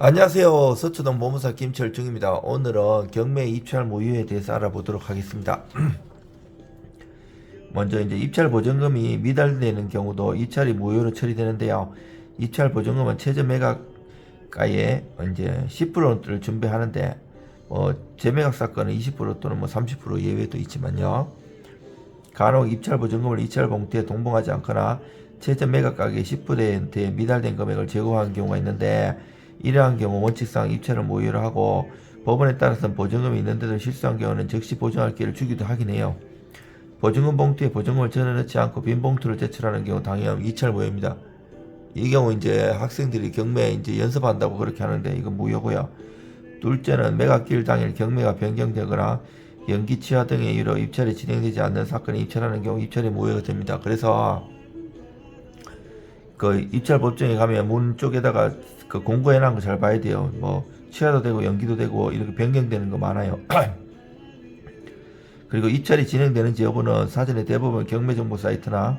안녕하세요. 서초동 보무사 김철중입니다. 오늘은 경매 입찰 모유에 대해서 알아보도록 하겠습니다. 먼저 이제 입찰 보증금이 미달되는 경우도 입찰이 무효로 처리되는데요. 입찰 보증금은 최저 매각가의 이제 10%를 준비하는데 재매각 사건은 20% 또는 30% 예외도 있지만요. 간혹 입찰 보증금을 입찰 봉투에 동봉하지 않거나 최저 매각 가격의 10%에 미달된 금액을 제고한 경우가 있는데, 이러한 경우 원칙상 입찰을 무효로 하고 법원에 따라서는 보증금이 있는데도 실수한 경우는 즉시 보증할 기회를 주기도 하긴 해요. 보증금 봉투에 보증금을 전혀 넣지 않고 빈 봉투를 제출하는 경우 당연히 입찰 무효입니다. 이 경우 이제 학생들이 경매 이제 연습한다고 그렇게 하는데 이건 무효고요. 둘째는 매각기일 당일 경매가 변경되거나 연기 취하 등의 이유로 입찰이 진행되지 않는 사건에 입찰하는 경우 입찰이 무효가 됩니다. 그래서 그 입찰 법정에 가면 문 쪽에다가 그 공고해놓은 거 잘 봐야 돼요. 뭐 취하도 되고 연기도 되고 이렇게 변경되는 거 많아요. 그리고 입찰이 진행되는지 여부는 사전에 대부분 경매정보 사이트나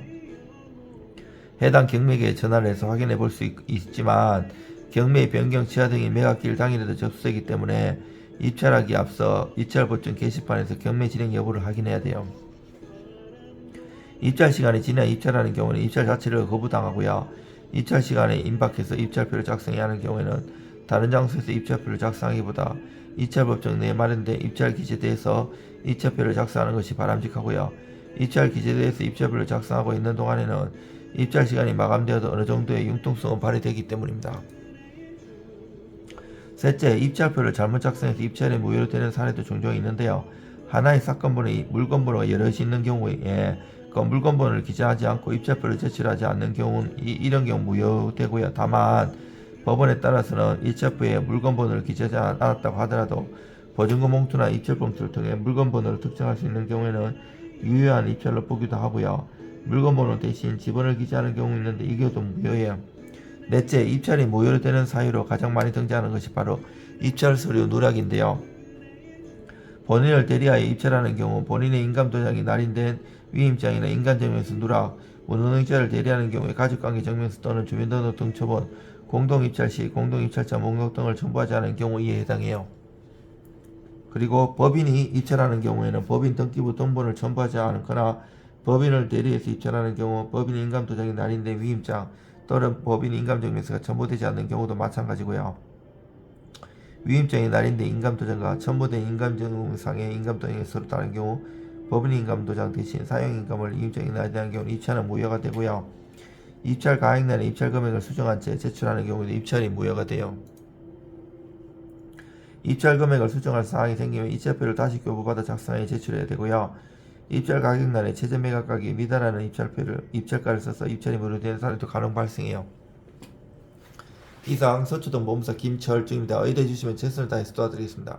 해당 경매계에 전화를 해서 확인해 볼 수 있지만, 경매의 변경 취하 등이 매각기일 당일에도 접수되기 때문에 입찰하기 앞서 입찰 법정 게시판에서 경매 진행 여부를 확인해야 돼요. 입찰 시간이 지나 입찰하는 경우는 입찰 자체를 거부당하고요. 입찰 시간에 임박해서 입찰표를 작성해야 하는 경우에는 다른 장소에서 입찰표를 작성하기보다 입찰 법정 내에 마련된 입찰 기재대에서 입찰표를 작성하는 것이 바람직하고요. 입찰 기재대에서 입찰표를 작성하고 있는 동안에는 입찰 시간이 마감되어도 어느 정도의 융통성은 발휘되기 때문입니다. 셋째, 입찰표를 잘못 작성해서 입찰이 무효로 되는 사례도 종종 있는데요. 하나의 사건번호, 물건번호가 여럿이 있는 경우에 그 물건번호를 기재하지 않고 입찰표를 제출하지 않는 경우는 이런 경우 무효되고요. 다만 법원에 따라서는 입찰표에 물건번호를 기재하지 않았다고 하더라도 보증금 봉투나 입찰 봉투를 통해 물건번호를 특정할 수 있는 경우에는 유효한 입찰로 보기도 하고요. 물건번호 대신 지번을 기재하는 경우 있는데 이 경우도 무효예요. 넷째, 입찰이 무효로 되는 사유로 가장 많이 등장하는 것이 바로 입찰 서류 누락인데요. 본인을 대리하여 입찰하는 경우 본인의 인감도장이 날인된 위임장이나 인감증명서 누락, 운운의자를 대리하는 경우에 가족관계 증명서 또는 주민등록 등 처분, 공동입찰 시 공동입찰자 목록 등을 첨부하지 않은 경우 이에 해당해요. 그리고 법인이 입찰하는 경우에는 법인 등기부 등본을 첨부하지 않거나 법인을 대리해서 입찰하는 경우 법인 인감도장이 날인된 위임장 또는 법인 인감증명서가 첨부되지 않는 경우도 마찬가지고요. 위임장이 날인된 인감도장과 첨부된 인감증명상의 인감도장이 서로 다른 경우 법인 인감도장 대신 사용인감을 위임장이 날인한 경우는 입찰은 무효가 되고요. 입찰 가액날에 입찰 금액을 수정한 채 제출하는 경우에도 입찰이 무효가 돼요. 입찰 금액을 수정할 사항이 생기면 입찰표를 다시 교부받아 작성해 제출해야 되고요. 입찰 가격날에 최저 매각 가격이 미달하는 입찰가를 써서 입찰이 무효되는 사례도 간혹 발생해요. 이상 서초동 보험사 김철중입니다. 의뢰해 주시면 최선을 다해서 도와드리겠습니다.